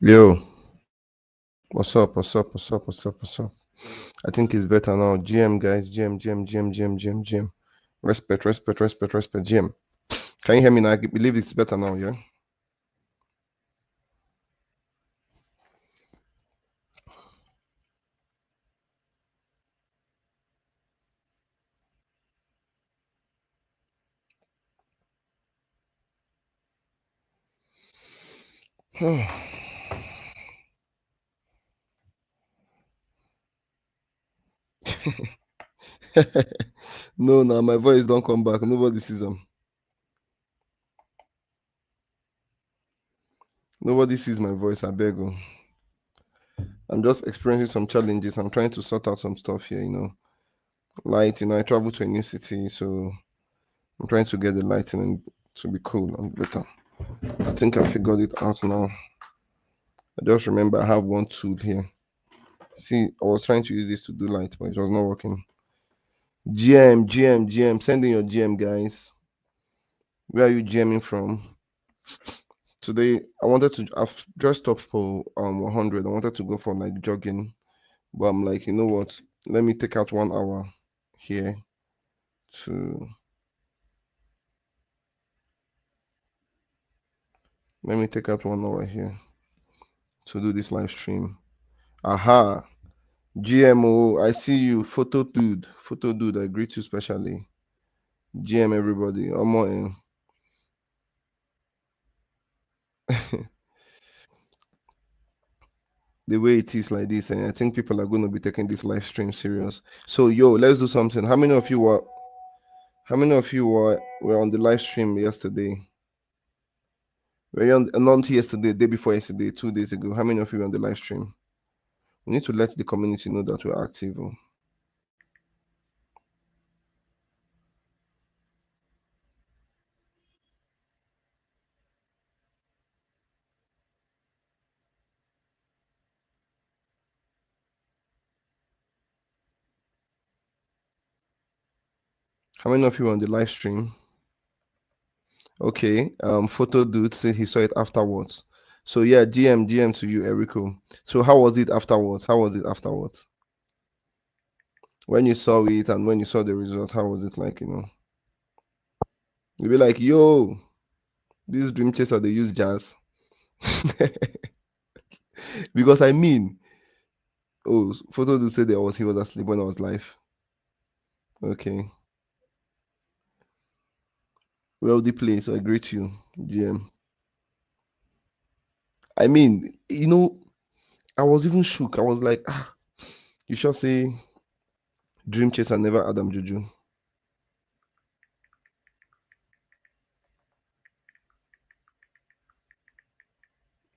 Yo, what's up? What's up? What's up? What's up? What's up? I think it's better now. GM guys, GM, GM, GM, GM, GM, GM. Respect, respect, respect, respect, GM. Can you hear me now? I believe it's better now, yeah? No, now my voice don't come back. Nobody sees them. Nobody sees my voice. I beg you. I'm just experiencing some challenges. I'm trying to sort out some stuff here. Light, I travel to a new city, so I'm trying to get the lighting and to be cool and better. I think I figured it out now. I just remember I have one tool here. See, I was trying to use this to do light, but it was not working. GM, GM, GM, send in your GM, guys. Where are you GMing from? Today, I've dressed up for 100. I wanted to go for like jogging, but I'm like, you know what? Let me take out 1 hour here to, let me take out 1 hour here to do this live stream. Aha, GMO, I see you. Photo dude, I greet you specially. GM, everybody. I'm the way it is like this, and I think people are going to be taking this live stream serious. So, yo, let's do something. How many of you were on the live stream yesterday? Were you on not yesterday, day before yesterday, 2 days ago? How many of you were on the live stream? We need to let the community know that we're active. Oh. How many of you were on the live stream? Okay. Photo dude said he saw it afterwards. So yeah, GM to you, Erico. So how was it afterwards? How was it afterwards? When you saw it and when you saw the result, how was it like? You'll be like, yo, this dream chaser they use jazz. Because I mean, oh, photo to say there was he was asleep when I was live. Okay. Wealthy place, I greet you, GM. I mean, I was even shook. I was like, you sure say dream chaser never Adam Juju.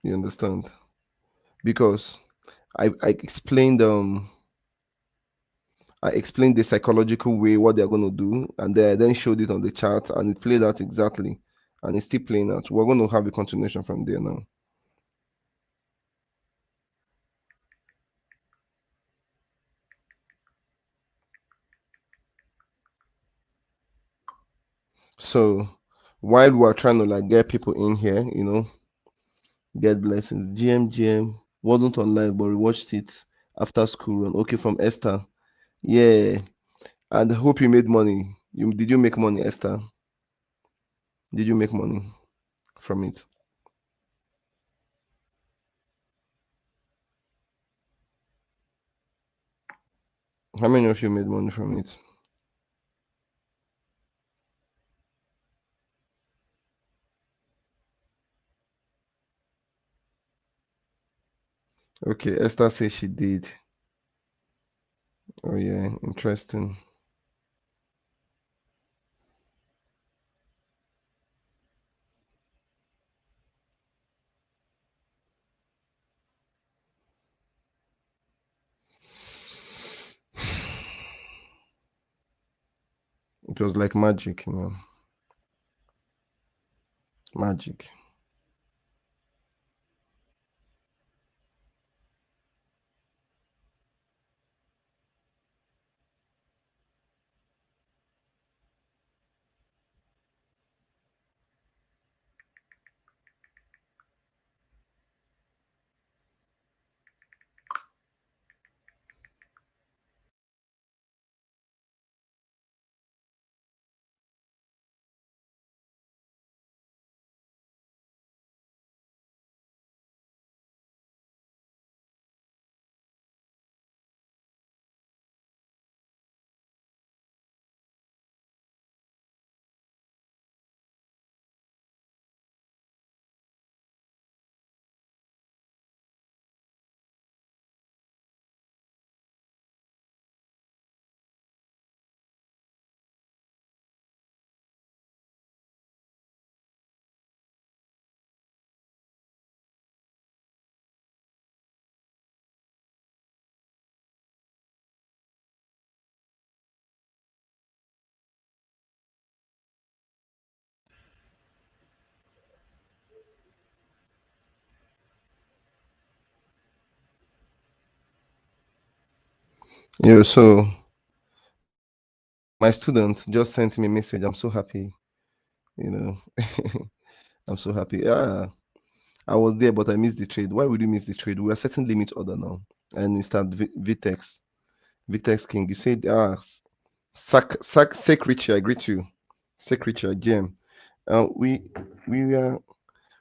You understand? Because I explained the psychological way what they're gonna do, and then showed it on the chart and it played out exactly. And it's still playing out. We're gonna have a continuation from there now. So while we're trying to like get people in here, get blessings. GM wasn't on live, but we watched it after school run. Okay, from Esther. Yeah, and hope you made money. Did you make money, Esther? Did you make money from it? How many of you made money from it? Okay, Esther says she did. Oh yeah, interesting. It was like magic. Magic. Yeah, so my student just sent me a message. I'm so happy, you know. I'm so happy. Yeah, I was there, but I missed the trade. Why would you miss the trade? We are setting limit order now. And we start Vitex. Vitex King. You said, Sec Richie, I greet you. Sec Richie, GM. Uh, we we are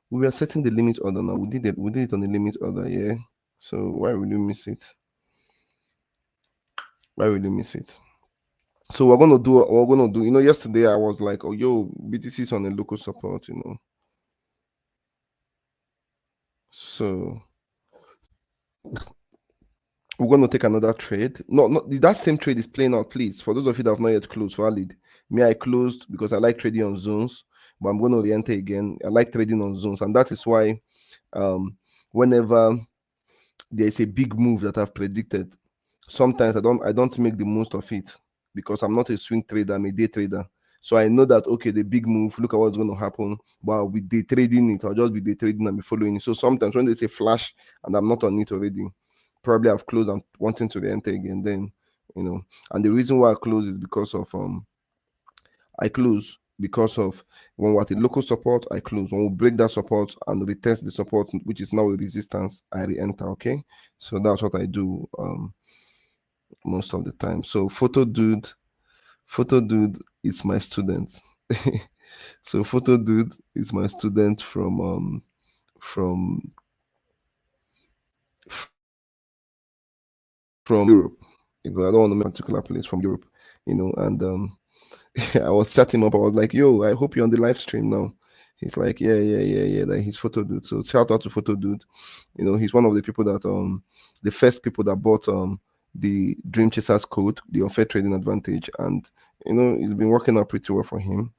we are setting the limit order now. We did it on the limit order, yeah. So why would you miss it? Why would you miss it? So we're gonna do. Yesterday I was like, oh yo, BTC is on the local support. So we're gonna take another trade. No, no, that same trade is playing out, please. For those of you that have not yet closed, valid. Me, I closed because I like trading on zones, but I'm gonna re-enter again. I like trading on zones, and that is why whenever there is a big move that I've predicted, sometimes I don't make the most of it because I'm not a swing trader, I'm a day trader. So I know that okay, the big move, look at what's going to happen. But I'll be day trading it, I'll just be day trading and be following it. So sometimes when they say flash and I'm not on it already, probably I've closed and wanting to re-enter again. Then and the reason why I close is because of I close because of when we're at the local support, I close. When we break that support and retest the support, which is now a resistance, I re-enter. Okay, so that's what I do most of the time. So photo dude is my student. So photo dude is my student from from Europe. I don't want to mention a particular place from Europe, and I was chatting him up. I was like, yo, I hope you're on the live stream now. He's like, yeah, yeah, yeah, yeah. That he's photo dude. So shout out to photo dude. He's one of the people that the first people that bought the Dream Chasers code, the unfair trading advantage, and it's been working out pretty well for him.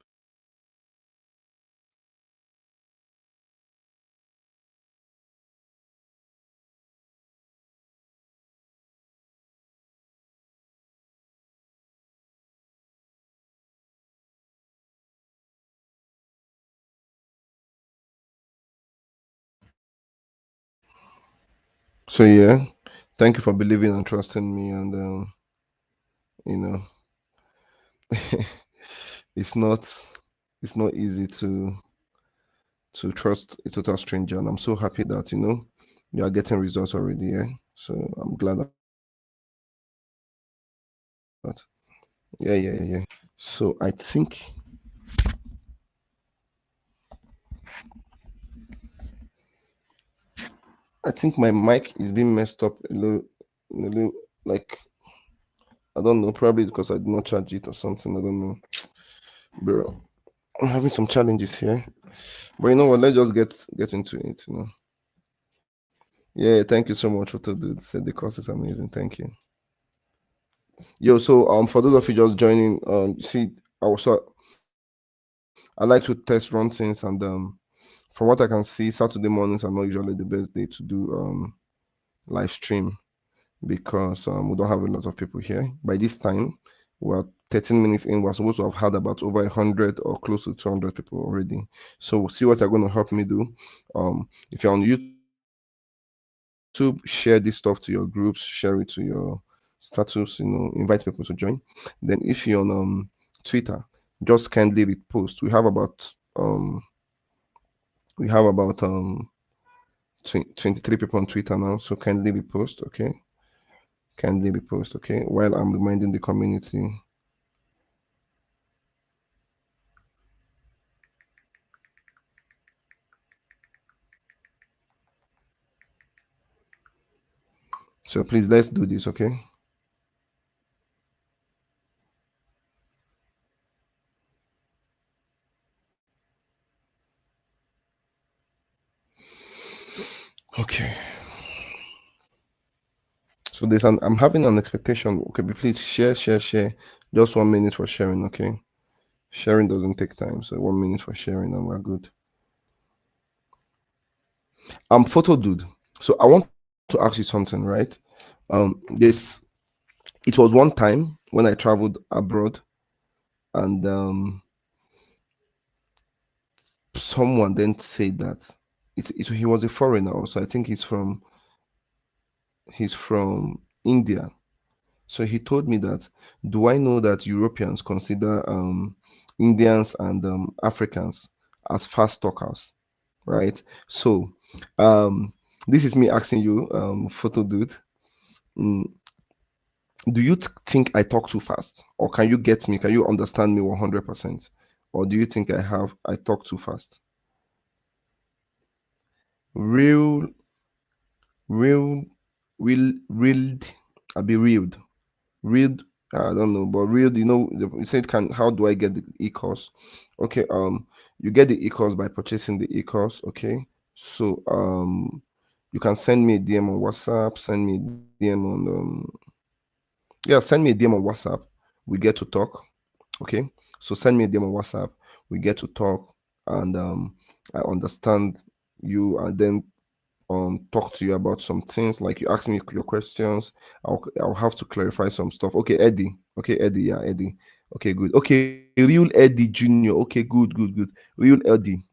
So yeah, thank you for believing and trusting me. And you know, it's not it's not easy to trust a total stranger, and I'm so happy that you are getting results already. Yeah, so I'm glad that. Yeah, yeah, yeah, yeah. So I think my mic is being messed up a little, like I don't know, probably because I did not charge it or something. I don't know, bro. I'm having some challenges here, but you know what? Let's just get into it. Yeah, thank you so much for to do. Said the course is amazing. Thank you. Yo, so for those of you just joining, see, I like to test run things, and from what I can see, Saturday mornings are not usually the best day to do live stream because we don't have a lot of people here. By this time, we're 13 minutes in. We're supposed to have had about over 100 or close to 200 people already. So we'll see what you're going to help me do. If you're on YouTube, share this stuff to your groups, share it to your status, invite people to join. Then if you're on Twitter, just kindly repost. We have about 23 people on Twitter now, so kindly repost, okay? Kindly repost, okay? While I'm reminding the community. So please let's do this, okay? Okay. So I'm having an expectation. Okay, but please share, share, share. Just 1 minute for sharing, okay? Sharing doesn't take time, so 1 minute for sharing and we're good. I'm photo dude. So I want to ask you something, right? This it was one time when I traveled abroad and someone then said that he was a foreigner also. I think he's from India. So he told me that, do I know that Europeans consider Indians and Africans as fast talkers, right? So um, this is me asking you, photo dude, mm, do you think I talk too fast, or can you get me? Can you understand me 100%, or do you think I talk too fast? Real, real, reeled, I be reeled. Read, I don't know, but read, you said, can how do I get the e-course? Okay, you get the e-course by purchasing the e-course, okay? So you can send me a DM on WhatsApp, send me a DM on yeah, send me a DM on WhatsApp. We get to talk, okay? So send me a DM on WhatsApp, we get to talk, and I understand you, and then talk to you about some things, like you ask me your questions. I'll have to clarify some stuff. Okay, Eddie. Okay, Eddie. Yeah, Eddie. Okay, good. Okay, real Eddie Junior. Okay, good. Real Eddie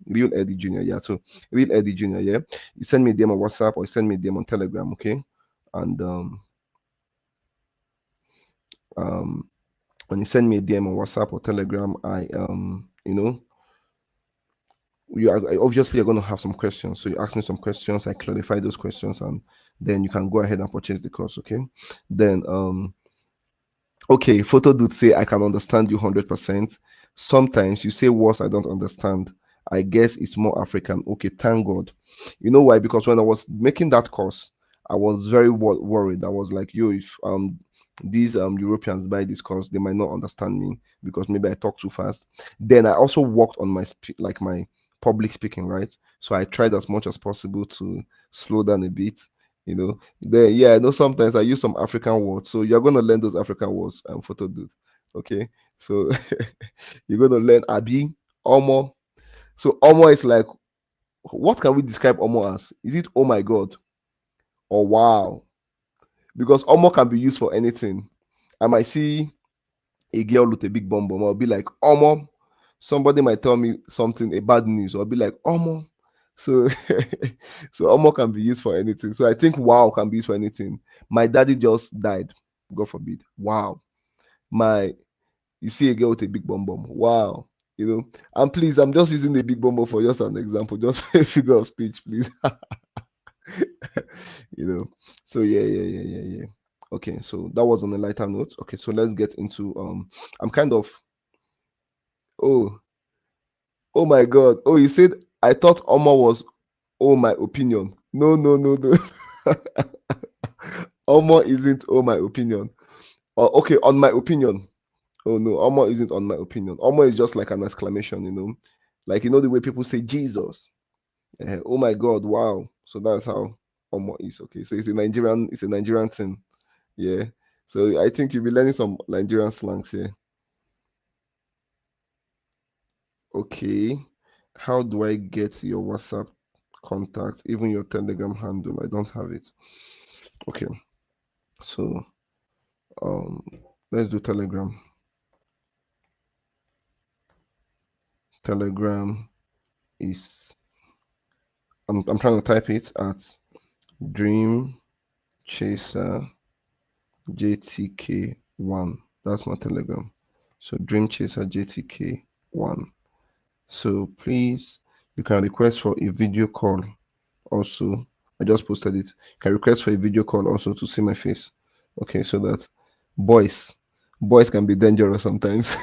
Junior. Yeah, so real Eddie Junior. Yeah, you send me a DM on WhatsApp, or you send me a DM on Telegram. Okay, and um when you send me a DM on WhatsApp or Telegram, I obviously you're going to have some questions, so you ask me some questions, I clarify those questions, and then you can go ahead and purchase the course. Okay, then okay, photo dude say I can understand you 100%. Sometimes you say words I don't understand. I guess it's more African. Okay, thank God. You know why? Because when I was making that course, I was very worried. I was like, yo, if these Europeans buy this course, they might not understand me because maybe I talk too fast. Then I also worked on my public speaking, right? So I tried as much as possible to slow down a bit. Then yeah, I know sometimes I use some African words, so you're gonna learn those African words, photo dude. Okay, so you're gonna learn Abi, Omo. So Omo is like, what can we describe Omo as? Is it oh my god or wow? Because Omo can be used for anything. I might see a girl with a big bum bum, I'll be like Omo. Somebody might tell me something, a bad news, I'll be like Omo. So so Omo can be used for anything. So I think wow can be used for anything. My daddy just died, God forbid. Wow. My You see a girl with a big bum bum. Wow. And please, I'm just using the big bum bum for just an example, just a figure of speech, please. you know. So yeah. Okay, so that was on a lighter note. Okay, so let's get into I'm kind of oh oh my god. Oh, you said I thought Omar was oh my opinion. No. Omar isn't oh my opinion. Okay, on my opinion. Oh no, Omar isn't on my opinion. Omar is just like an exclamation. Like the way people say Jesus. Oh my god, wow. So that's how Omar is. Okay, so it's a Nigerian thing. Yeah. So I think you'll be learning some Nigerian slangs here. Okay. How do I get your WhatsApp contact, even your Telegram handle? I don't have it. Okay. So um let's do Telegram. Telegram is I'm trying to type it at Dream Chaser JTK1. That's my Telegram. So Dream Chaser JTK1. So please, you can request for a video call also. I just posted it. You can request for a video call also to see my face. Okay, so that boys, boys can be dangerous sometimes.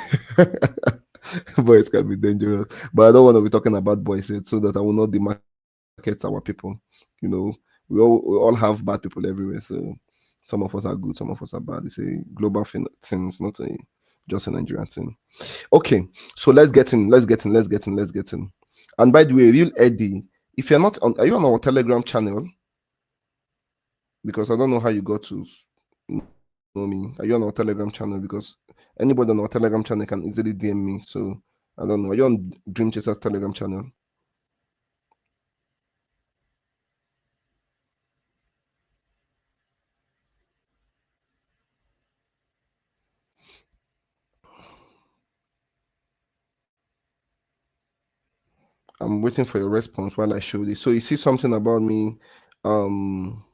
Boys can be dangerous, but I don't want to be talking about boys yet, so that I will not demarket our people. You know, we all have bad people everywhere. So some of us are good, some of us are bad. It's a global thing. It's not just a Nigerian thing. Okay, so let's get in. And by the way, real Eddie, if you're not on, are you on our Telegram channel? Because I don't know how you got to know me. Are you on our Telegram channel? Because anybody on our Telegram channel can easily DM me. So I don't know. Are you on Dream Chasers Telegram channel? I'm waiting for your response while I show this. So you see something about me. Um,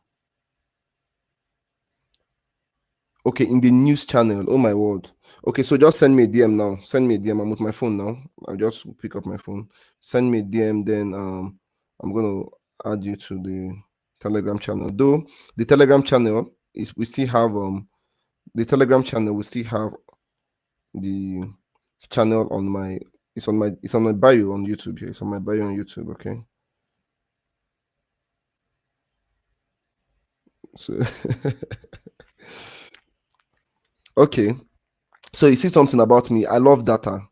Okay, in the news channel. Oh my word. Okay, so just send me a DM now. Send me a DM. I'm with my phone now. I'll just pick up my phone. Send me a DM, then I'm gonna add you to the Telegram channel. Though the Telegram channel is we still have the Telegram channel we still have the channel on my it's on my bio on YouTube here. It's on my bio on YouTube, okay? So okay. So you see something about me. I love data.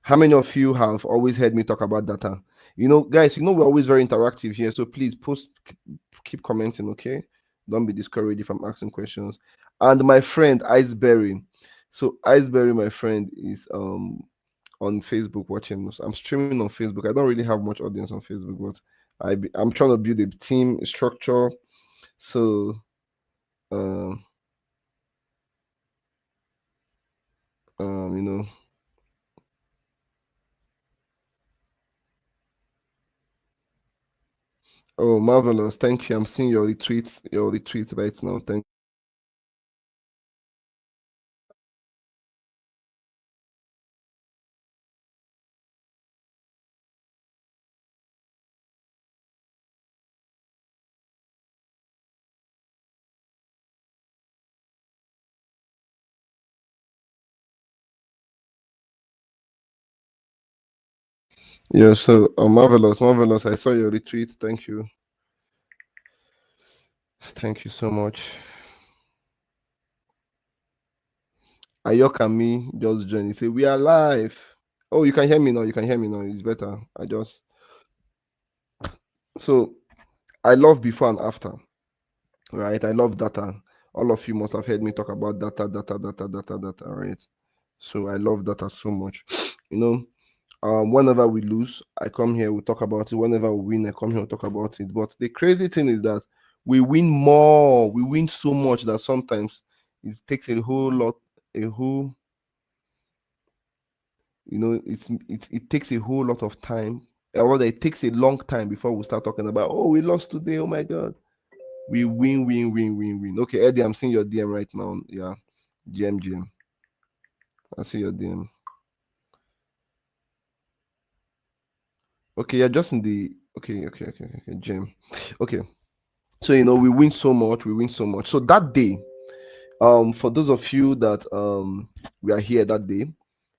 How many of you have always heard me talk about data? Guys, we're always very interactive here. So please keep commenting, okay? Don't be discouraged if I'm asking questions. And my friend Iceberry. So Iceberry, my friend, is on Facebook watching. So I'm streaming on Facebook. I don't really have much audience on Facebook, but I'm trying to build a team a structure. So um um, you know, oh marvelous. Thank you. I'm seeing your retweets right now. Thank Yeah, so marvelous, marvelous. I saw your retweet. Thank you. Thank you so much. Ayokami just joined. He say we are live. Oh, you can hear me now. You can hear me now. It's better. So I love before and after, right? I love data. All of you must have heard me talk about data, data, data, data, data, right? So I love data so much. You know, whenever we lose, I come here, we talk about it. Whenever we win, I come here, we talk about it. But the crazy thing is that we win more. We win so much that sometimes it takes a whole lot, a whole, it takes a whole lot of time. Or rather, it takes a long time before we start talking about, oh, we lost today. Oh my God. We win, win, win, win, win. Okay, Eddie, I'm seeing your DM right now. Yeah, GM. I see your DM. Okay, you're just in the. Okay, GM. Okay. So we win so much, we win so much. So that day, for those of you that we are here that day,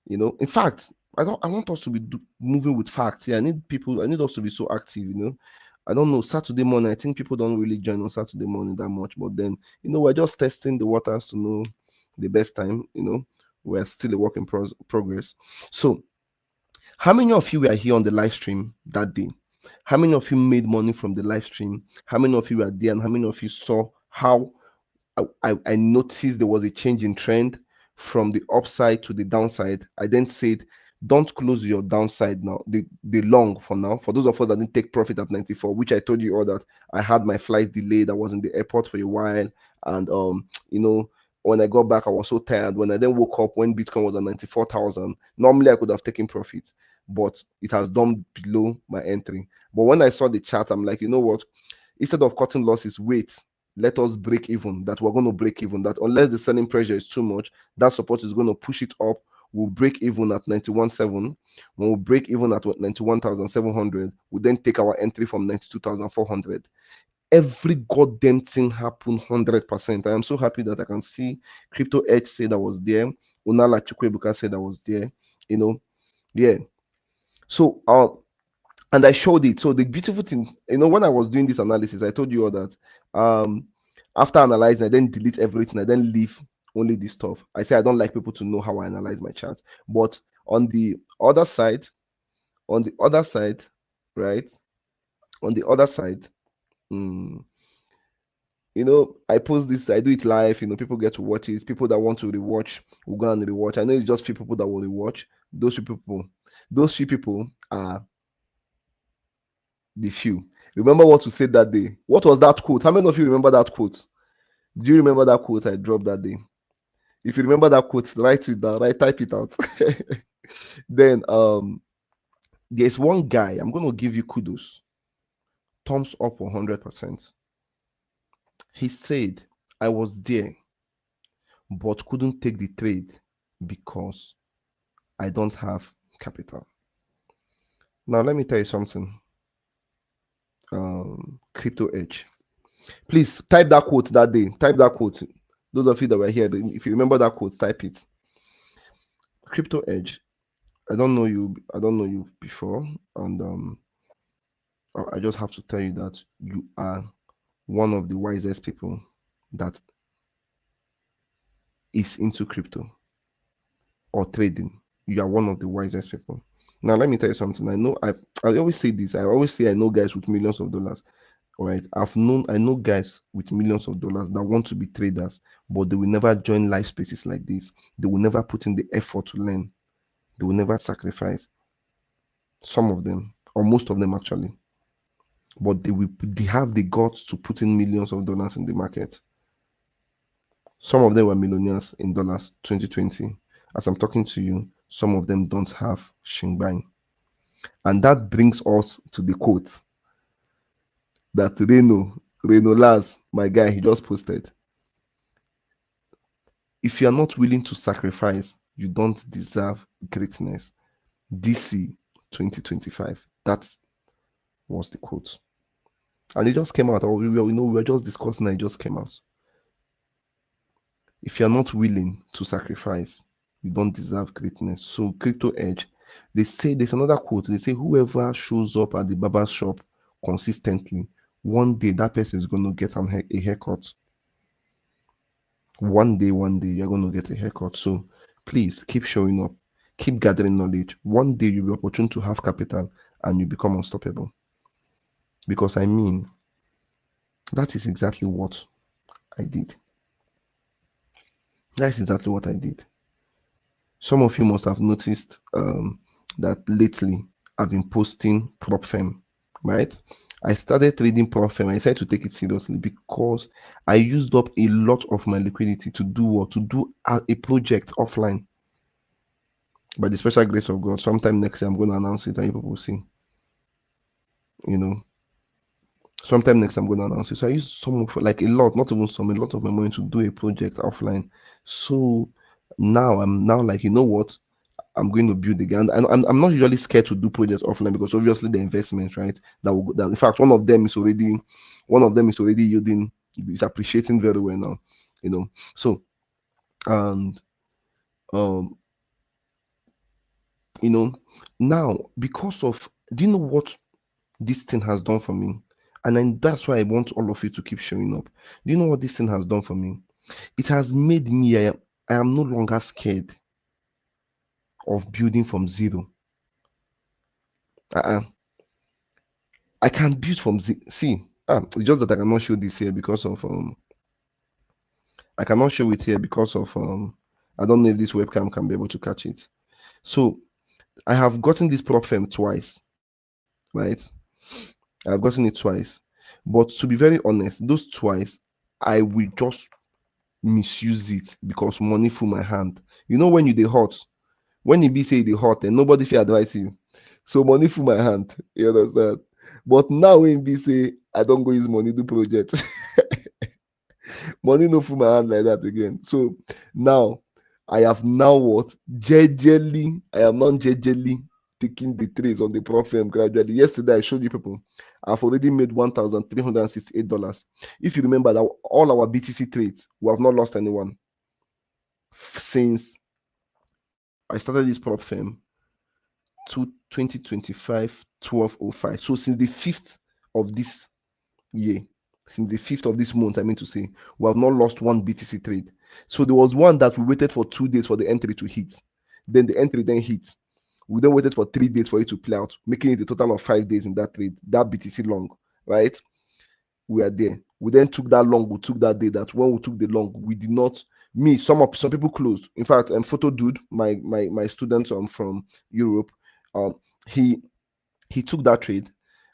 in fact, I want us to be moving with facts. Yeah, I need us to be so active. I don't know, Saturday morning. I think people don't really join on Saturday morning that much, but then we're just testing the waters to know the best time. We're still a work in progress. So how many of you were here on the live stream that day? How many of you made money from the live stream? How many of you were there, and how many of you saw how I noticed there was a change in trend from the upside to the downside? I then said, don't close your downside now, the long for now. For those of us that didn't take profit at 94, which I told you all that I had my flight delayed, I was in the airport for a while, and when I got back, I was so tired. When I then woke up, when Bitcoin was at 94,000, normally I could have taken profit, but it has done below my entry. But when I saw the chart, I'm like, you know what? Instead of cutting losses, wait, let us break even. That we're going to break even. That unless the selling pressure is too much, that support is going to push it up. We'll break even at 91.7. When we break even at 91,700, we then take our entry from 92,400. Every goddamn thing happened 100%. I am so happy that I can see Crypto Edge say that was there. Unala Chukwebuka said that was there. Yeah. So and I showed it. So the beautiful thing, when I was doing this analysis, I told you all that after analyzing, I then delete everything. I then leave only this stuff. I say I don't like people to know how I analyze my chart. But on the other side, on the other side, right? On the other side, mm, I post this, I do it live, people get to watch it. People that want to rewatch will go and rewatch. I know it's just few people that will rewatch. Those few people are the few. Remember what we said that day? What was that quote? How many of you remember that quote? Do you remember that quote I dropped that day? If you remember that quote, write it down, right? Type it out. Then there's one guy, I'm gonna give you kudos. Thumbs up 100%. He said, I was there but couldn't take the trade because I don't have capital. Now, let me tell you something. Crypto Edge. Please type that quote that day. Type that quote. Those of you that were here, if you remember that quote, type it. Crypto Edge. I don't know you. I don't know you before, and I just have to tell you that you are one of the wisest people that is into crypto or trading. You are one of the wisest people. Now, let me tell you something. I always say this. I always say I know guys with millions of dollars. All right. I know guys with millions of dollars that want to be traders, but they will never join live spaces like this. They will never put in the effort to learn. They will never sacrifice. Some of them, or most of them actually. But they have the guts to put in millions of dollars in the market. Some of them were millionaires in dollars 2020. As I'm talking to you, some of them don't have Shingbang. And that brings us to the quote that Reno Laz, my guy, he just posted. If you are not willing to sacrifice, you don't deserve greatness. DC 2025. That was the quote. And it just came out. We were just discussing, and it just came out. If you're not willing to sacrifice, you don't deserve greatness. So, Crypto Edge, they say there's another quote. They say, whoever shows up at the barber shop consistently, one day that person is going to get a haircut. One day, you're going to get a haircut. So, please keep showing up, keep gathering knowledge. One day, you'll be opportune to have capital and you become unstoppable. Because I mean, that is exactly what I did. That's exactly what I did. Some of you must have noticed that lately I've been posting prop firm, right? I started trading prop firm. I decided to take it seriously because I used up a lot of my liquidity to do a project offline. By the special grace of God, sometime next year I'm going to announce it and you people will see. You know, sometime next I'm going to announce it. So I used some of like a lot, not even some, a lot of my money to do a project offline. So now I'm like, you know what? I'm going to build again. And I'm not usually scared to do projects offline because obviously the investments, right? That in fact one of them is already yielding, it's appreciating very well now, you know. So and um you know now because of, do you know what this thing has done for me? And then that's why I want all of you to keep showing up. Do you know what this thing has done for me? It has made me I am no longer scared of building from zero. I can build from see. It's just that I cannot show this here because of I cannot show it here because of I don't know if this webcam can be able to catch it. So I have gotten this prop firm twice, right? I've gotten it twice. But to be very honest, those twice I will just misuse it because money full my hand. You know when you dey hot, when you be say they hot and nobody feel advise you. So money full my hand. You understand? But now when be say I don't go use money do project. Money no full my hand like that again. So now I have now what I am not jejely taking the trades on the prop firm gradually. Yesterday I showed you people I've already made $1,368. If you remember that all our BTC trades, we have not lost anyone since I started this prop firm to 2025 1205. So since the 5th of this year, since the 5th of this month, I mean to say, we have not lost one BTC trade. So there was one that we waited for 2 days for the entry to hit. Then the entry then hit. We then waited for 3 days for it to play out, making it a total of 5 days in that trade, that BTC long, right? We are there. We then took that long, we took that day. That when we took the long, we did not. Some people closed. In fact, Photo Dude, my student from Europe, um, he took that trade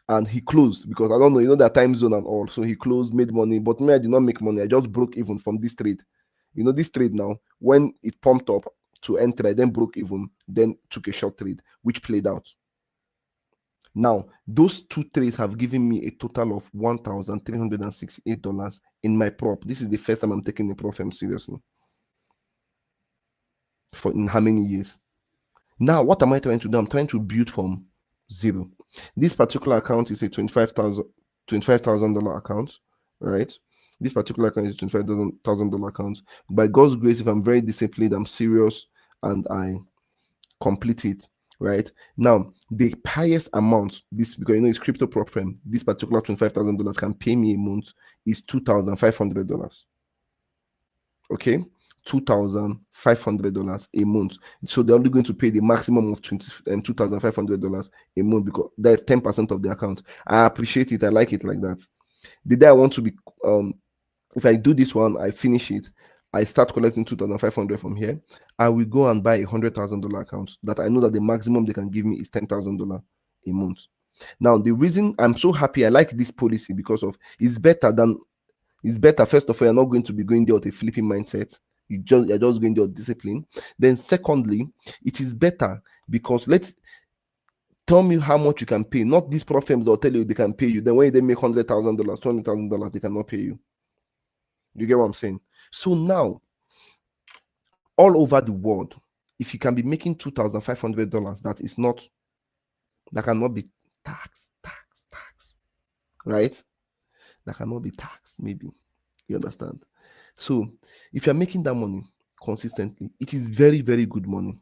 and he closed because I don't know, that time zone and all. So he closed, made money. But me, I did not make money. I just broke even from this trade. This trade now, when it pumped up to enter, I then broke even, then took a short trade, which played out. Now, those two trades have given me a total of $1,368 in my prop. This is the first time I'm taking the prop firm seriously. for in how many years? Now, what am I trying to do? I'm trying to build from zero. This particular account is a $25,000 account, right? This particular account is a $25,000 account. By God's grace, if I'm very disciplined, I'm serious, and I complete it, right? Now, the highest amount, this because it's crypto prop firm, this particular $25,000 can pay me a month is $2,500. Okay, $2,500 a month. So they're only going to pay the maximum of $2,500 a month because that's 10% of the account. I appreciate it. I like it like that. The day I want to be, if I do this one, I finish it. I start collecting 2,500 from here. I will go and buy $100,000 account that I know that the maximum they can give me is $10,000 a month. Now, the reason I'm so happy, I like this policy because of it's better. First of all, you're not going to be going there with a flipping mindset. You're just going there with discipline. Then secondly, it is better because let's tell me how much you can pay. Not these prop firms that will tell you they can pay you. Then when they make $100,000, $20,000, they cannot pay you. You get what I'm saying? So now, all over the world, if you can be making $2,500, that cannot be taxed, right? That cannot be taxed, maybe. You understand? So if you're making that money consistently, it is very, very good money.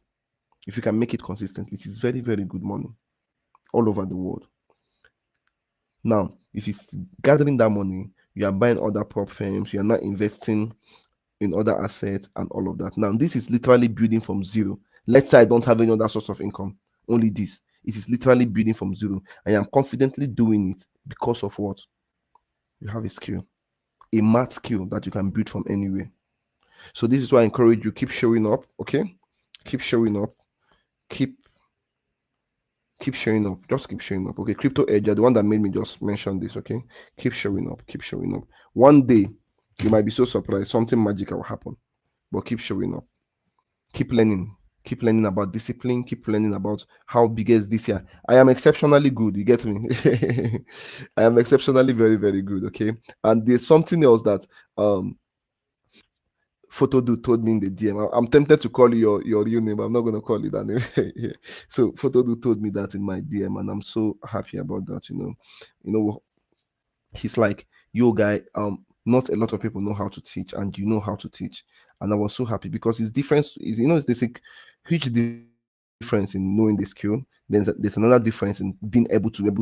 If you can make it consistently, it is very, very good money all over the world. Now, if it's gathering that money, you are buying other prop firms, you are not investing in other assets and all of that. Now, this is literally building from zero. Let's say I don't have any other source of income, only this. It is literally building from zero. I am confidently doing it because of what? You have a skill, a math skill that you can build from anywhere. So this is why I encourage you, keep showing up, okay? Keep showing up, keep showing up, just keep showing up, okay? Crypto Edge, the one that made me just mention this, okay? Keep showing up, keep showing up. One day you might be so surprised, something magical will happen, but keep showing up, keep learning about discipline, keep learning about how big is this year. I am exceptionally good, you get me? I am exceptionally very, very good, okay? And there's something else that Photodu told me in the DM. I'm tempted to call you your real name. I'm not going to call it that name. Yeah. So Photodu told me that in my DM, and I'm so happy about that. He's like, "Yo, guy, not a lot of people know how to teach, and you know how to teach." And I was so happy because it's different. There's a huge difference in knowing the skill. There's another difference in being able to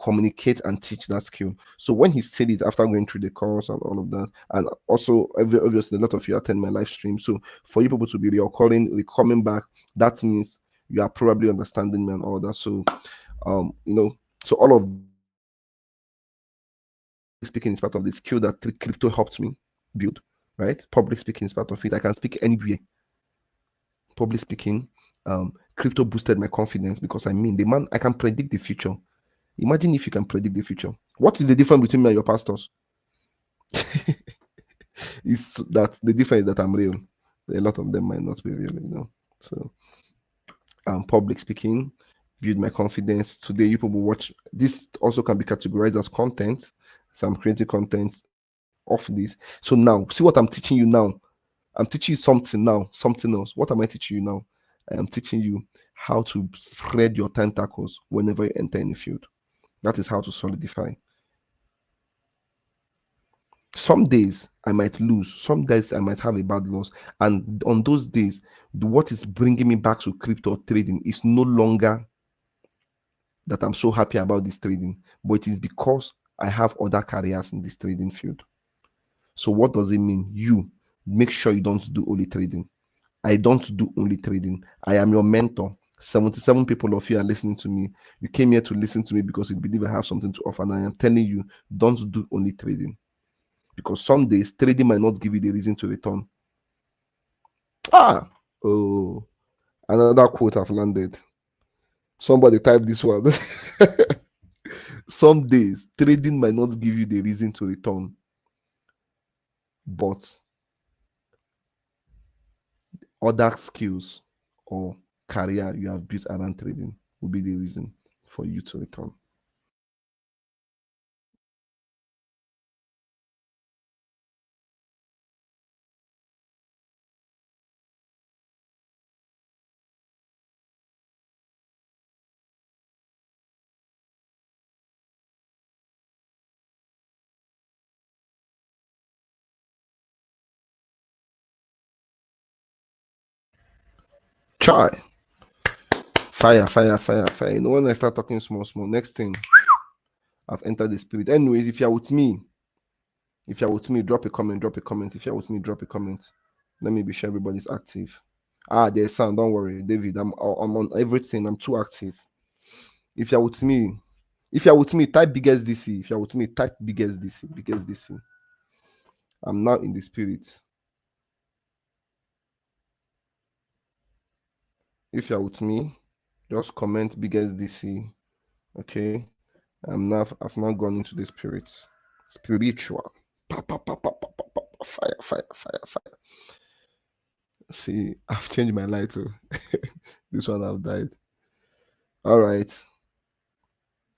communicate and teach that skill. So when he said it after going through the course and all of that, and also obviously a lot of you attend my live stream. So for you people to be coming back, that means you are probably understanding me and all that. So so all of speaking is part of the skill that crypto helped me build, right? Public speaking is part of it. I can speak anywhere. Public speaking, crypto boosted my confidence because I can predict the future. Imagine if you can predict the future. What is the difference between me and your pastors? Is that the difference is that I'm real. A lot of them might not be real. So public speaking, build my confidence. Today, you people watch this also can be categorized as content. So I'm creating content of this. So now, see what I'm teaching you now. I'm teaching you something now, something else. What am I teaching you now? I am teaching you how to spread your tentacles whenever you enter any field. That is how to solidify. Some days I might lose, some days I might have a bad loss. And on those days, what is bringing me back to crypto trading is no longer that I'm so happy about this trading, but it is because I have other careers in this trading field. So, what does it mean? You make sure you don't do only trading. I don't do only trading. I am your mentor. 77 people of you are listening to me. You came here to listen to me because you believe I have something to offer. And I am telling you, don't do only trading. Because some days trading might not give you the reason to return. Oh, another quote I've landed. Somebody type this one. Some days trading might not give you the reason to return, but other skills or career you have built around trading will be the reason for you to return. Chai. Fire, fire, fire, fire. You know, when I start talking small, small, next thing, I've entered the spirit. Anyways, if you're with me, drop a comment, drop a comment. If you're with me, drop a comment. Let me be sure everybody's active. There's sound. Don't worry, David. I'm on everything. I'm too active. If you're with me, type biggest DC. If you're with me, type biggest DC. Biggest DC. I'm now in the spirit. If you're with me, just comment biggest DC. Okay. I've now gone into the spirit. Spiritual. Pa, pa, pa, pa, pa, pa, pa. Fire, fire, fire, fire. See, I've changed my light too. This one I've died. All right.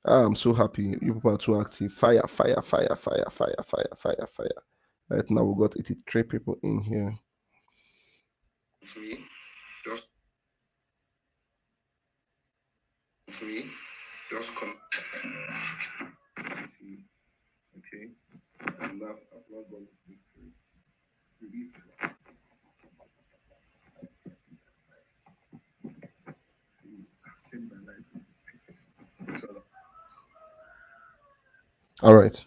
I'm so happy. You people are too active. Fire, fire, fire, fire, fire, fire, fire, fire. Right now we got 83 people in here. Me, just come. Okay. I've not gone to this spirit. All right.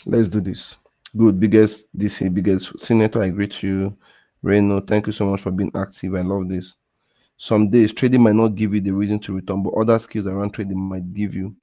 Let's do this. Good. Biggest DC, biggest senator. I greet you. Reno, thank you so much for being active. I love this. Some days trading might not give you the reason to return, but other skills around trading might give you.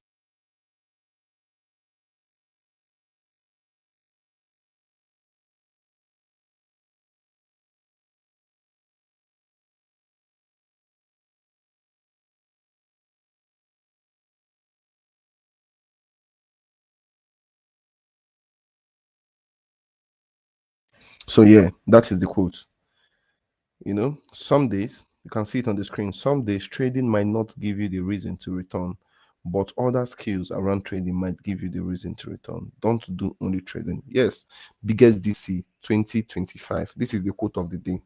So yeah, that is the quote. You know, some days you can see it on the screen. Some days trading might not give you the reason to return, but other skills around trading might give you the reason to return. Don't do only trading. Yes, biggest DC 2025. This is the quote of the day.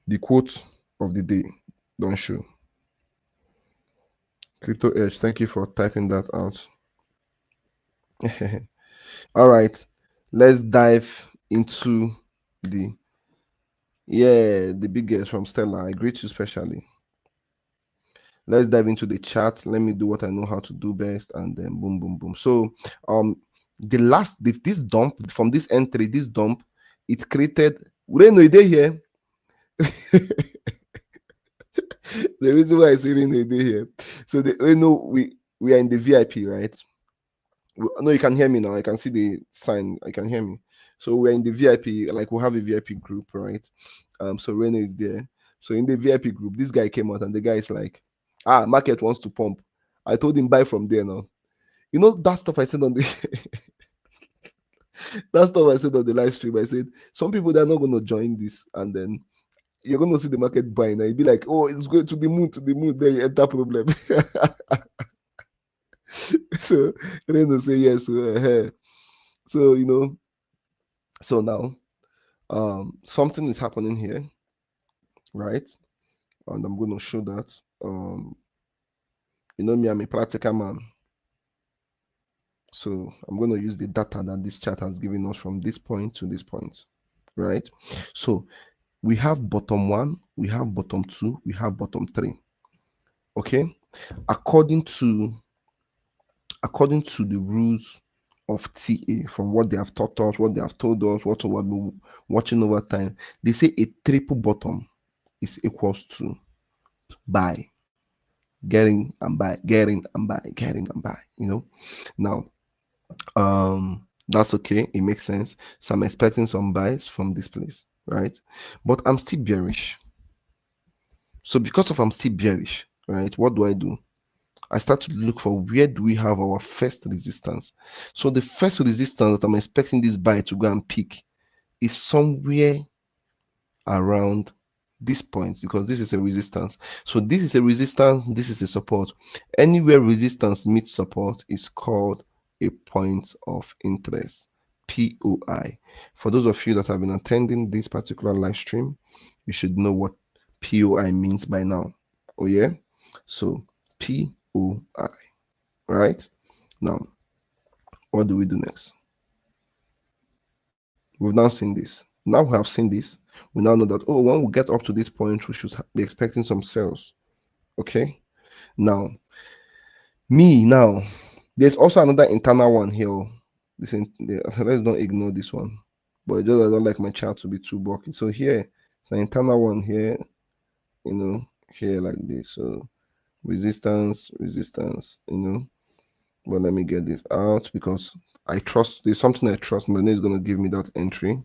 The quote of the day. Don't show. Crypto Edge, thank you for typing that out. All right, let's dive into the biggest from Stella. I greet you specially. Let's dive into the chat. Let me do what I know how to do best, and then boom, boom, boom. So, this dump from this entry, this dump, it created. We don't know it here. The reason why I say Reno here. So we are in the VIP, right? No, you can hear me now. I can see the sign. I can hear me. So we're in the VIP. Like we have a VIP group, right? So Reno is there. So in the VIP group, this guy came out, and the guy is like, market wants to pump. I told him buy from there now. You know that stuff I said on the that stuff I said on the live stream. I said some people they're not gonna join this, and then you're gonna see the market buying, and you'd be like, oh, it's going to the moon, to the moon. Then you enter problem. So Reno say yes. So so now something is happening here, right? And I'm going to show that. You know me, I'm a practical man. So I'm going to use the data that this chart has given us from this point to this point, right? So we have bottom one, we have bottom two, we have bottom three. Okay, according to the rules of TA, from what they have taught us, what they have told us, what we've been watching over time, they say a triple bottom is equals to buy, getting and buy, getting and buy, getting and buy. Now that's okay, it makes sense. So I'm expecting some buys from this place, right? But I'm still bearish. So because of I'm still bearish, right, what do? I start to look for where do we have our first resistance. So the first resistance that I'm expecting this buy to go and pick is somewhere around this point, because this is a resistance. So this is a resistance, this is a support. Anywhere resistance meets support is called a point of interest, POI. For those of you that have been attending this particular live stream, you should know what POI means by now. Oh yeah, so POI, right? Now what do we do next? We've now seen this. Now we have seen this. We now know that, oh, when we get up to this point, we should be expecting some sales. Okay. Now, there's also another internal one here. Let's not ignore this one. But just I don't like my chart to be too bulky. So here, it's an internal one here, here like this. So resistance, But let me get this out because I trust, there's something I trust, and then it's going to give me that entry.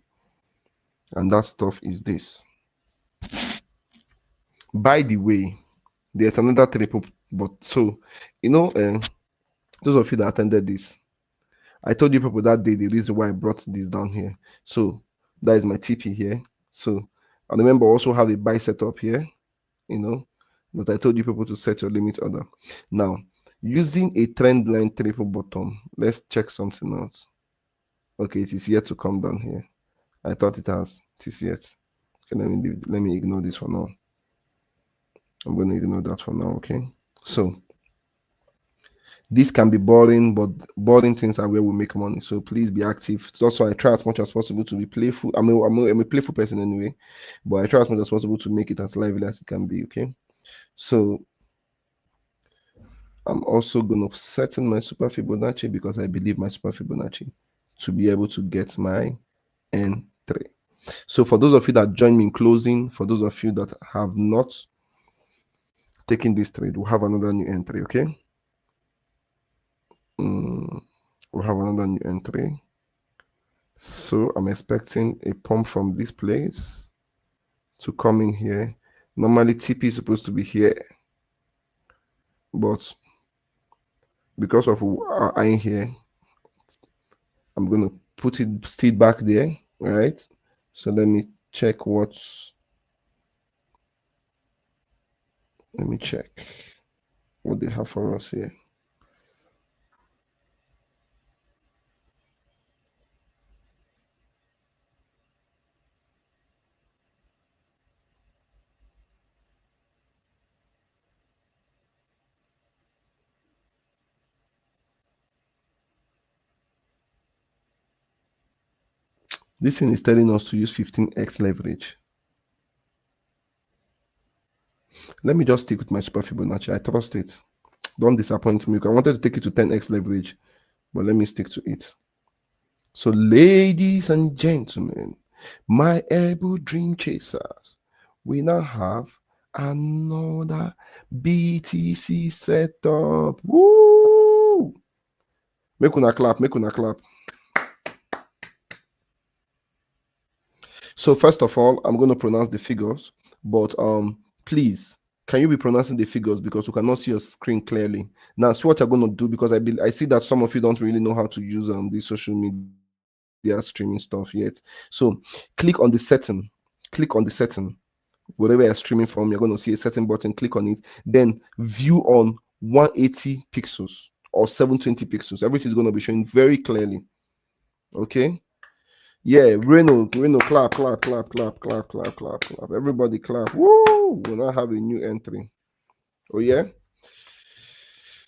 And that stuff is this. By the way, there's another triple, but so, those of you that attended this, I told you people that day the reason why I brought this down here. So that is my TP here. So I remember also have a buy setup here, that I told you people to set your limit order. Now, using a trend line triple bottom, let's check something else. Okay, it is yet to come down here. I thought it has. It is yet. Okay, let me ignore this for now. I'm going to ignore that for now. Okay, so this can be boring, but boring things are where we make money. So please be active. Also, I try as much as possible to be playful. I'm a playful person anyway, but I try as much as possible to make it as lively as it can be. Okay, so I'm also going to set in my super Fibonacci because I believe my super Fibonacci to be able to get my N3. So for those of you that join me in closing, for those of you that have not taken this trade, we'll have another new entry. Okay. We'll have another new entry. So I'm expecting a pump from this place to come in here. Normally TP is supposed to be here, but because of our eye here, I'm going to put it still back there, right? So let me check let me check what they have for us here. This thing is telling us to use 15x leverage. Let me just stick with my super Fibonacci. I trust it. Don't disappoint me. I wanted to take it to 10x leverage, but let me stick to it. So, ladies and gentlemen, my able dream chasers, we now have another BTC setup. Woo! Make una clap, make una clap. So first of all, I'm going to pronounce the figures, but please, can you be pronouncing the figures because we cannot see your screen clearly. Now, see what you're going to do because I see that some of you don't really know how to use the social media streaming stuff yet. So click on the setting, wherever you're streaming from, you're going to see a setting button, click on it, then view on 180 pixels or 720 pixels. Everything is going to be showing very clearly. Okay. Yeah, Reno, clap. Everybody clap. Woo! We'll now have a new entry. Oh, yeah.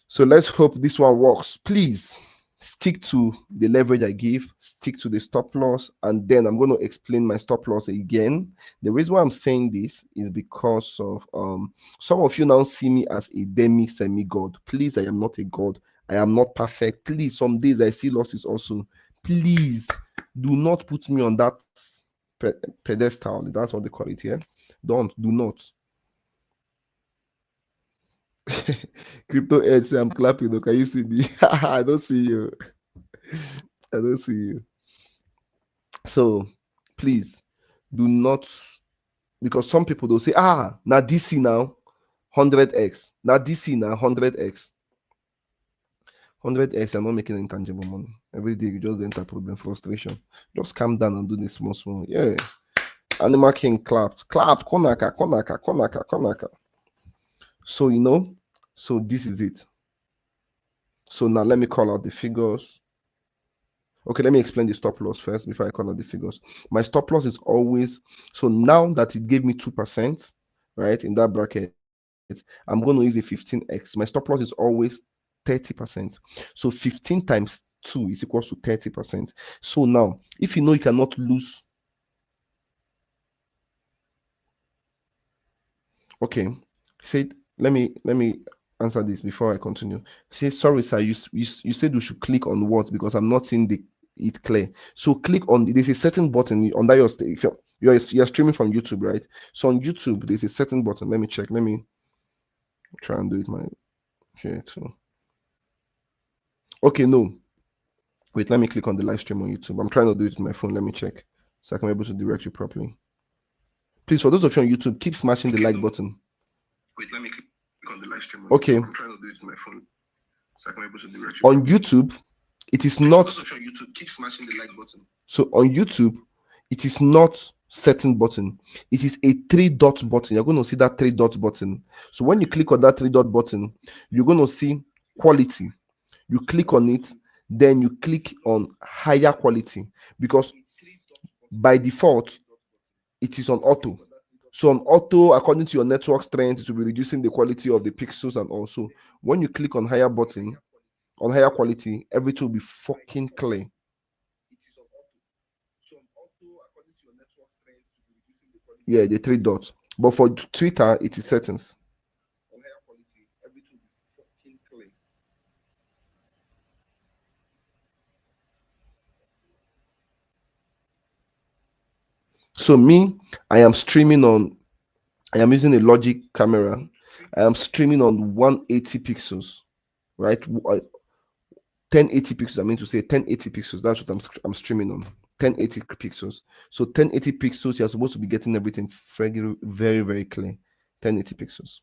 So let's hope this one works. Please stick to the leverage I give, stick to the stop loss, and then I'm going to explain my stop loss again. The reason why I'm saying this is because of some of you now see me as a semi-god. Please, I am not a god. I am not perfect. Please, some days I see losses also. Please do not put me on that pedestal. That's what they call it here. Do not. Crypto Edge say I'm clapping. Though. Can you see me? I don't see you. I don't see you. So please do not, because some people they'll say, now DC now 100x. Now DC now 100x. 100x, you're not making intangible money. Every day you just enter problem, frustration. Just calm down and do this small. Yeah. Animal King clapped. Konaka. So so this is it. So now let me call out the figures. Okay, let me explain the stop loss first before I call out the figures. My stop loss is always, so now that it gave me 2%, right, in that bracket, I'm going to use a 15x. My stop loss is always 30%. So 15 times 2 is equals to 30%. So now, if you know you cannot lose, okay, said, let me answer this before I continue. Say, sorry, sir, you said we should click on what, because I'm not seeing it clear. So click on, there's a certain button under your, if you're streaming from YouTube, right? So on YouTube, there's a certain button. Let me check. Let me try and do it my here too. Okay, no. Wait, let me click on the live stream on YouTube. I'm trying to do it with my phone. Let me check so I can be able to direct you properly. Please, for those of you on YouTube, keep smashing the like button. Wait, let me click on the live stream. Okay. I'm trying to do it with my phone so I can be able to direct you. On YouTube, it is not. For those of you on YouTube, keep smashing the like button. So on YouTube, it is not certain button. It is a 3-dot button. You're going to see that 3-dot button. So when you click on that 3-dot button, you're going to see quality. You click on it, then you click on higher quality, because by default it is on auto. So on auto, according to your network strength, it will be reducing the quality of the pixels. And also when you click on higher button, on higher quality, everything will be fucking clear. Yeah, the 3 dots. But for Twitter, it is settings. So me, I am using a Logic camera. I am streaming on 180 pixels, right? 1080 pixels. I mean to say 1080 pixels. That's what I'm streaming on. 1080 pixels. So 1080 pixels, you're supposed to be getting everything very, very, very clear. 1080 pixels.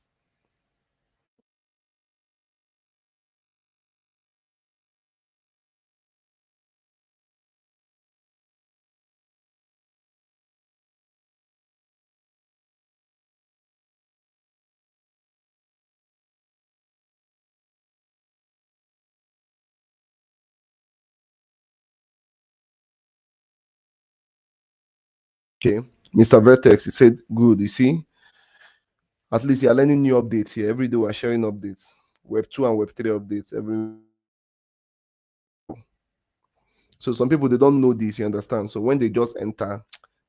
Okay, Mr. Vertex, he said, good. You see, at least you're learning new updates here. Every day we're sharing updates. Web 2 and Web 3 updates. So some people, they don't know this, you understand? So when they just enter,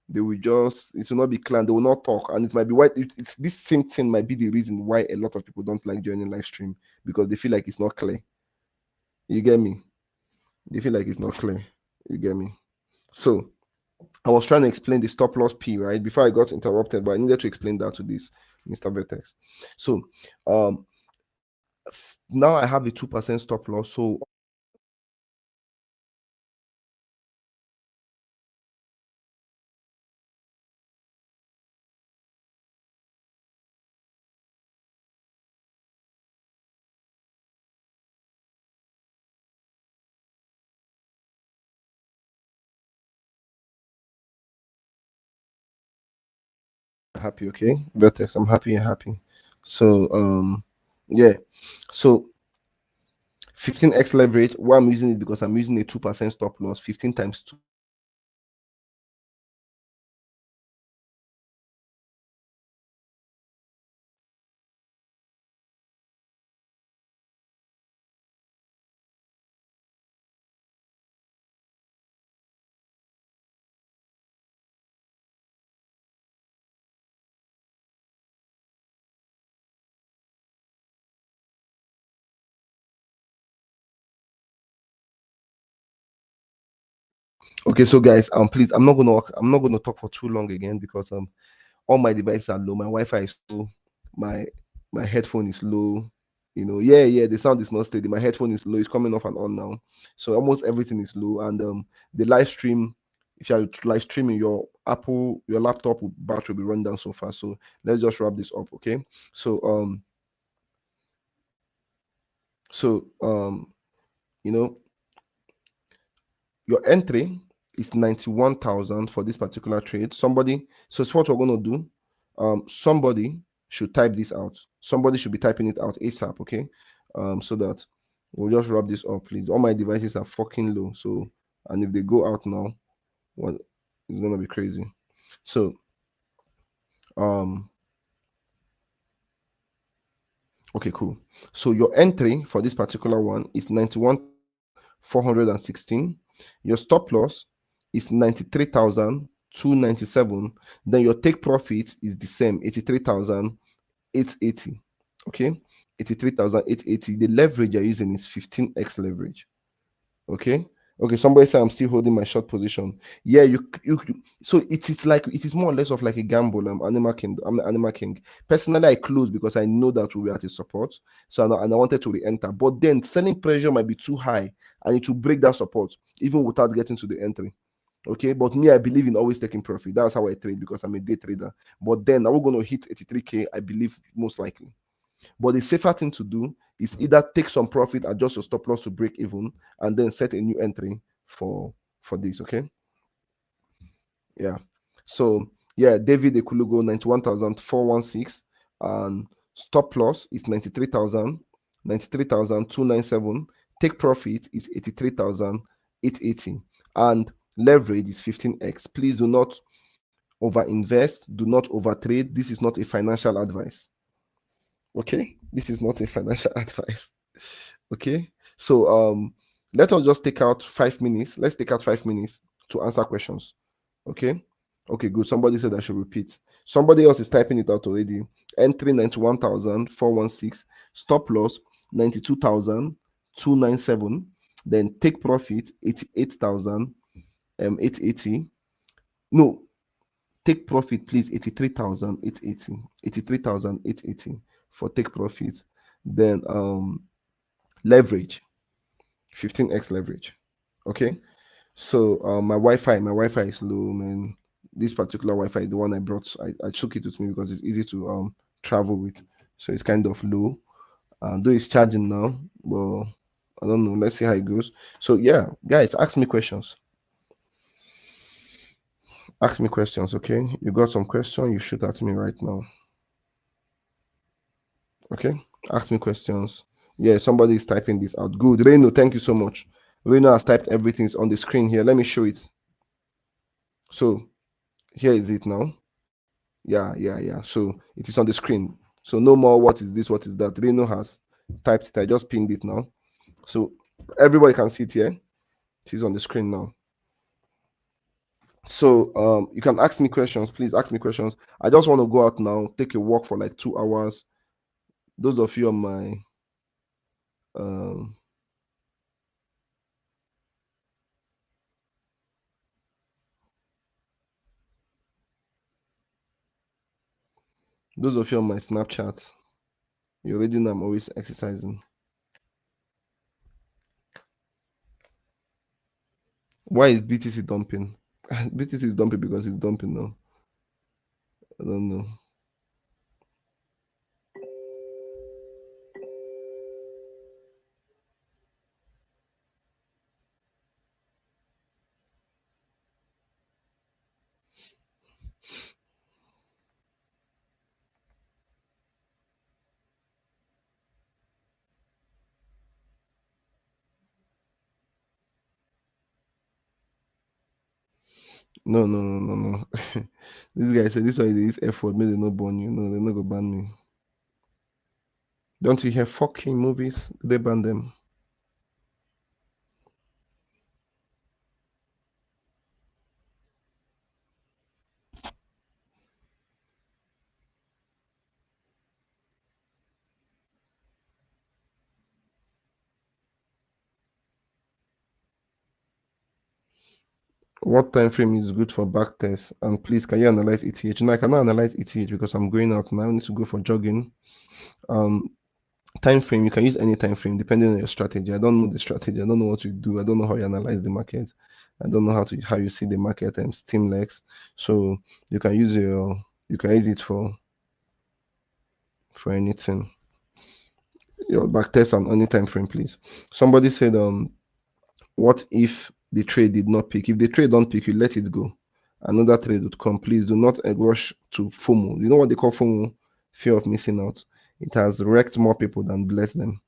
they will just, it will not be clear, they will not talk. And it might be why it's this same thing might be the reason why a lot of people don't like joining live stream, because they feel like it's not clear. You get me? They feel like it's not clear. You get me? So I was trying to explain the stop loss P, right? Before I got interrupted, but I needed to explain that to this Mr. Vertex. So now I have a 2% stop loss. So happy, okay? Vertex, I'm happy and happy. So yeah. So 15x leverage, why I'm using it, because I'm using a 2% stop loss, 15 times 2. Okay, so guys, please, I'm not gonna talk for too long again, because all my devices are low. My Wi-Fi is low. My my headphone is low. Yeah, the sound is not steady. My headphone is low. It's coming off and on now. So almost everything is low. And the live stream, if you are live streaming, your laptop battery will be run down so fast. So let's just wrap this up, okay? So so you know, your entry is 91,000 for this particular trade. Somebody, so it's what we're going to do. Somebody should type this out. Somebody should be typing it out ASAP, okay? So that we'll just wrap this up, please. All my devices are fucking low. So, and if they go out now, well, it's going to be crazy. So, okay, cool. So your entry for this particular one is 91 416. Your stop loss is 93,297. Then your take profit is the same, 83,880. Okay, 83,880. The leverage you're using is 15x leverage. Okay. Okay, somebody said I'm still holding my short position. Yeah, so it is like, it is more or less of like a gamble. Animal King. I'm the Animal King. Personally, I closed because I know that we were at a support. So and I wanted to re-enter. But then selling pressure might be too high and it will break that support, even without getting to the entry. Okay, but me, I believe in always taking profit. That's how I trade because I'm a day trader. But then are we going to hit 83K? I believe most likely. But the safer thing to do is either take some profit, adjust your stop loss to break even, and then set a new entry for this. Okay. Yeah. So yeah, David Ekulugo 91,416 and stop loss is 93,297. Take profit is 83,880 and leverage is 15x. Please do not overinvest, do not overtrade. This is not a financial advice. Okay, this is not a financial advice. Okay, so let us just take out 5 minutes. Let's take out 5 minutes to answer questions. Okay, okay, good. Somebody said I should repeat. Somebody else is typing it out already. Entry 91,416, stop loss 92,297, then take profit 88,880. No, take profit please 83,880. 83,880 for take profit. Then leverage 15x leverage. Okay, so my Wi-Fi is low, man. This particular Wi-Fi is the one I brought. I took it with me because it's easy to travel with. So it's kind of low. Though it's charging now, but I don't know. Let's see how it goes. So yeah, guys, ask me questions. Ask me questions, okay? You got some question, you shoot at me right now. Okay, ask me questions. Yeah, somebody is typing this out. Good, Reno, thank you so much. Reno has typed everything on the screen here. Let me show it. So here is it now. Yeah. So it is on the screen. So no more what is this, what is that. Reno has typed it. I just pinned it now. So everybody can see it here. It is on the screen now. So you can ask me questions. Please ask me questions. I just want to go out now, take a walk for like 2 hours. Those of you on my um those of you on my Snapchat, you already know I'm always exercising. Why is BTC dumping? BTC is dumping because it's dumping now. I don't know. No. This guy said this one is effort, maybe they no ban you. No, they're not gonna ban me. Don't you hear fucking movies? They ban them. What time frame is good for back test? And please, can you analyze ETH? No, I cannot analyze ETH because I'm going out now. I need to go for jogging. Um, time frame, you can use any time frame depending on your strategy. I don't know the strategy. I don't know what you do. I don't know how you analyze the market. I don't know how you see the market and Steamlex. So you can use it for anything. Your back test on any time frame, please. Somebody said, what if the trade did not pick? If the trade don't pick, you let it go. Another trade would come. Please do not rush to FOMO. You know what they call FOMO? Fear of missing out. It has wrecked more people than blessed them.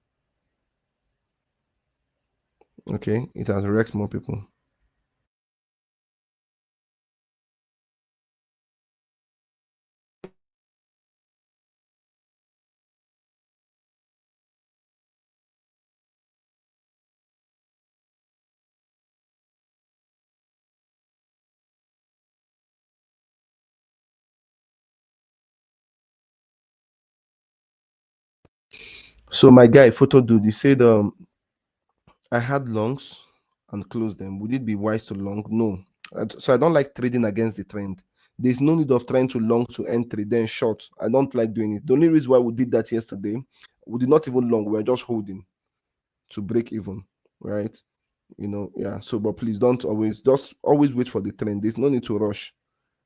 Okay, it has wrecked more people. So my guy, photo dude, he said, I had longs and closed them. Would it be wise to long? No. So I don't like trading against the trend. There's no need of trying to long to entry, then short. I don't like doing it. The only reason why we did that yesterday, we did not even long. We were just holding to break even, right? Yeah. So, but please don't always, just always wait for the trend. There's no need to rush.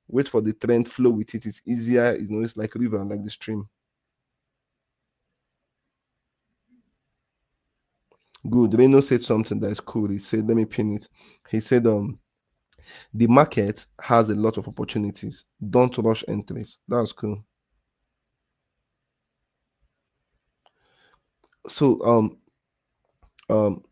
Wait for the trend, flow with it. It's easier. It's like river, like the stream. Good. Reno said something that is cool. He said, let me pin it. He said, the market has a lot of opportunities. Don't rush entries. That's cool. So um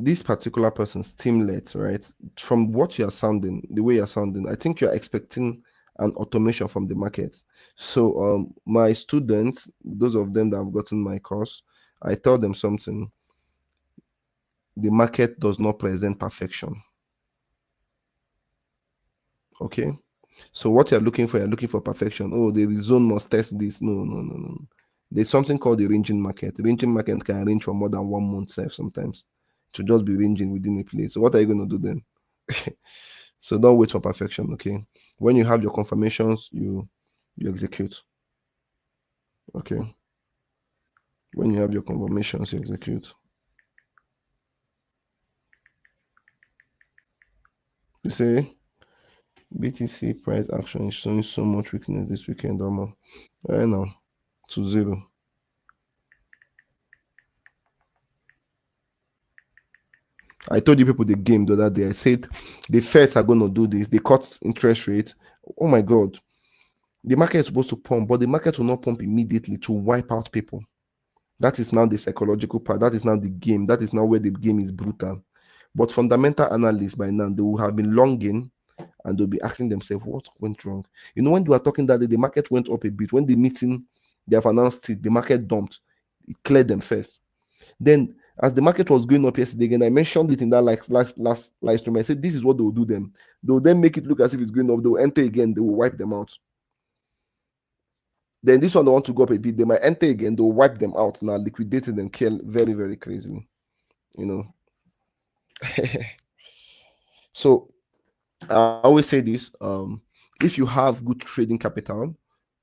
this particular person's teamlet, right? From what you are sounding, the way you're sounding, I think you're expecting an automation from the market. So my students, those of them that have gotten my course, I tell them something. The market does not present perfection. Okay. So what you're looking for perfection. Oh, the zone must test this. No, no, no, no. There's something called the ranging market. Ranging market can range for more than 1 month sometimes. To just be ranging within a place. So what are you going to do then? So don't wait for perfection, okay? When you have your confirmations, you execute. Okay. When you have your confirmations, you execute. You say BTC price action is showing so much weakness this weekend, almost. Right now, to zero. I told you people the game the other day. I said the Feds are going to do this. They cut interest rates. Oh my God. The market is supposed to pump, but the market will not pump immediately to wipe out people. That is now the psychological part. That is now the game. That is now where the game is brutal. But fundamental analysts by now, they will have been longing and they'll be asking themselves, what went wrong? When they were talking that day, the market went up a bit. When the meeting, they have announced it, the market dumped. It cleared them first. Then, as the market was going up yesterday again, I mentioned it in that like last live stream. I said, this is what they will do them. They will then make it look as if it's going up. They will enter again. They will wipe them out. Then this one they want to go up a bit. They might enter again. They will wipe them out now, liquidating them, kill very, very crazily. You know. So I always say this: if you have good trading capital,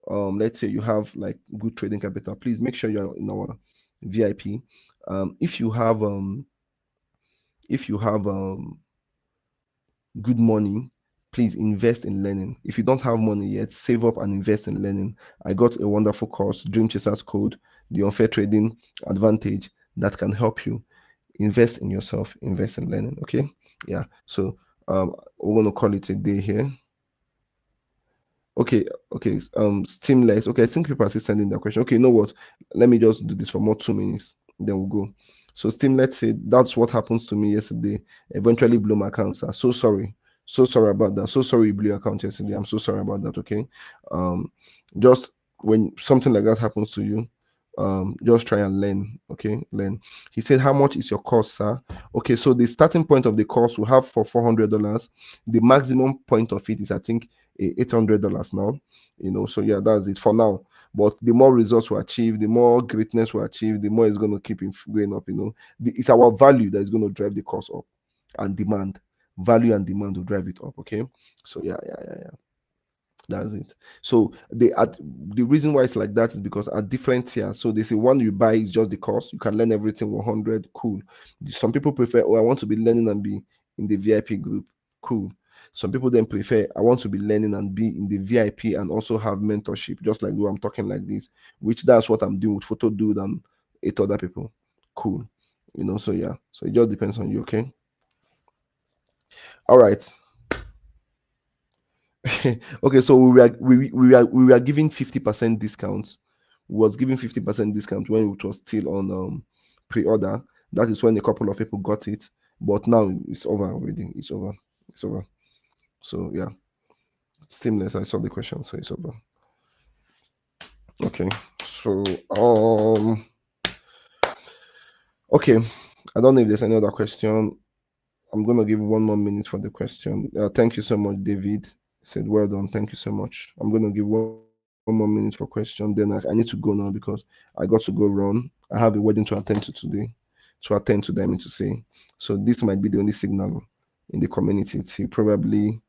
let's say you have like good trading capital, please make sure you're in our VIP. If you have good money, please invest in learning. If you don't have money yet, save up and invest in learning. I got a wonderful course, Dream Chasers Code, the unfair trading advantage that can help you invest in yourself, invest in learning. Okay, yeah. So we're gonna call it a day here. Okay, okay. Steamless. Okay, I think people are still sending their question. Okay, you know what? Let me just do this for more 2 minutes, then we'll go. So Steamlet said that's what happens to me yesterday. Eventually blew my account, sir. So sorry. So sorry about that. So sorry you blew your account yesterday. I'm so sorry about that. Okay. Just when something like that happens to you, just try and learn. Okay, learn. He said, how much is your course, sir? Okay, so the starting point of the course we have for $400. The maximum point of it is I think $800 now. So yeah, that's it for now. But the more results we achieve, the more greatness we achieve, the more it's going to keep going up. It's our value that is going to drive the cost up, and demand. Value and demand will drive it up. Okay, so yeah. That's it. So the reason why it's like that is because at different tiers. So they say one you buy is just the cost. You can learn everything 100. Cool. Some people prefer, oh, I want to be learning and be in the VIP group. Cool. Some people then prefer, I want to be learning and be in the VIP and also have mentorship, just like though I'm talking like this, which that's what I'm doing with Photo Dude and 8 other people. Cool. So yeah. So it just depends on you, okay? All right. Okay, so we were giving 50% discounts. Was giving 50% discount when it was still on pre-order. That is when a couple of people got it, but now it's over already. It's over. It's over. So yeah, seamless. I saw the question, so it's over. Okay. So okay. I don't know if there's any other question. I'm gonna give 1 more minute for the question. Thank you so much, David. Said well done. Thank you so much. I'm gonna give 1 more minutes for question. Then I need to go now because I got to go run. I have a wedding to attend to today, to attend to them to say. So this might be the only signal in the community till probably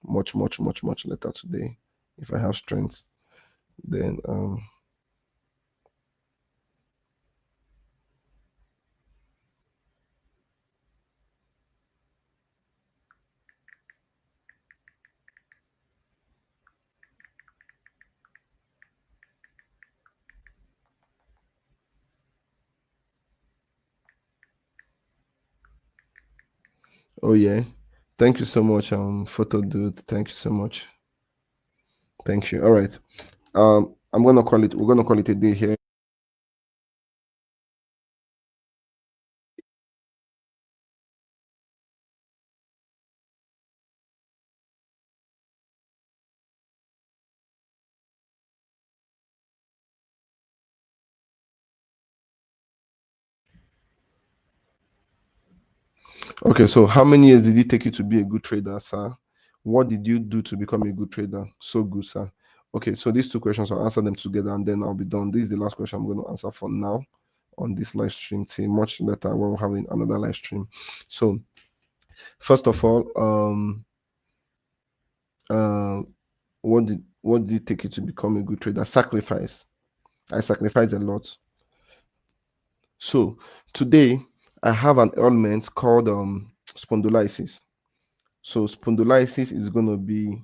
much later today. If I have strength, then oh yeah. Thank you so much, photo dude. Thank you so much. Thank you. All right. I'm gonna call it. We're gonna call it a day here. Okay, so how many years did it take you to be a good trader, sir? What did you do to become a good trader? So good, sir. Okay, so these two questions, I'll answer them together and then I'll be done. This is the last question I'm going to answer for now on this live stream. See, much later when we're having another live stream. So, first of all, uh, what did it take you to become a good trader? Sacrifice. I sacrificed a lot. So today I have an ailment called spondylitis. So spondylitis is going to be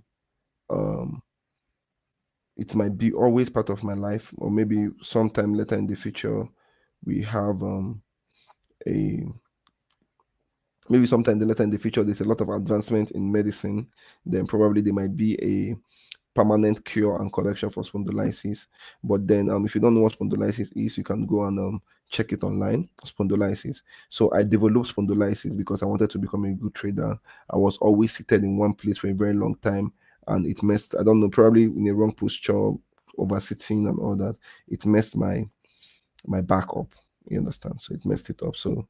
um it might be always part of my life, or maybe sometime later in the future we have a maybe sometime later in the future there's a lot of advancement in medicine, then probably there might be a permanent cure and correction for spondylitis. But then, if you don't know what spondylitis is, you can go and check it online. Spondylitis. So I developed spondylitis because I wanted to become a good trader. I was always seated in one place for a very long time, and it messed. I don't know, probably in a wrong posture, over sitting and all that. It messed my back up. You understand? So it messed it up. So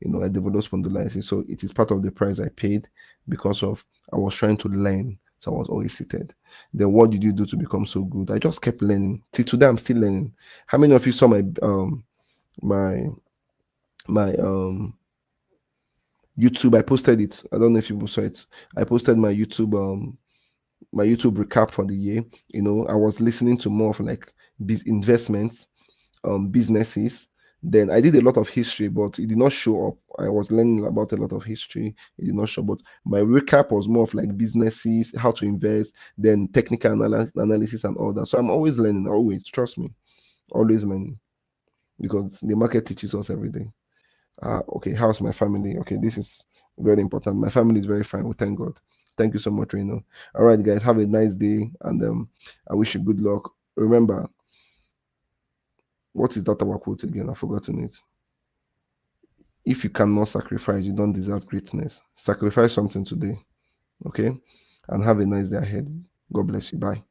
I developed spondylitis. So it is part of the price I paid because of I was trying to learn. So I was always seated. Then what did you do to become so good? I just kept learning. Till today I'm still learning. How many of you saw my my YouTube? I posted it. I don't know if you saw it. I posted my YouTube recap for the year. I was listening to more of like investments, businesses. Then I did a lot of history, but it did not show up. I was learning about a lot of history. It did not show, but my recap was more of like businesses, how to invest, then technical analysis and all that. So I'm always learning, always, trust me, always learning because the market teaches us every day. Okay, how's my family? Okay, this is very important. My family is very fine. We thank God. Thank you so much, Reno. All right, guys, have a nice day, and I wish you good luck. Remember, what is that our quote again? I've forgotten it. If you cannot sacrifice, you don't deserve greatness. Sacrifice something today, okay? And have a nice day ahead. God bless you. Bye.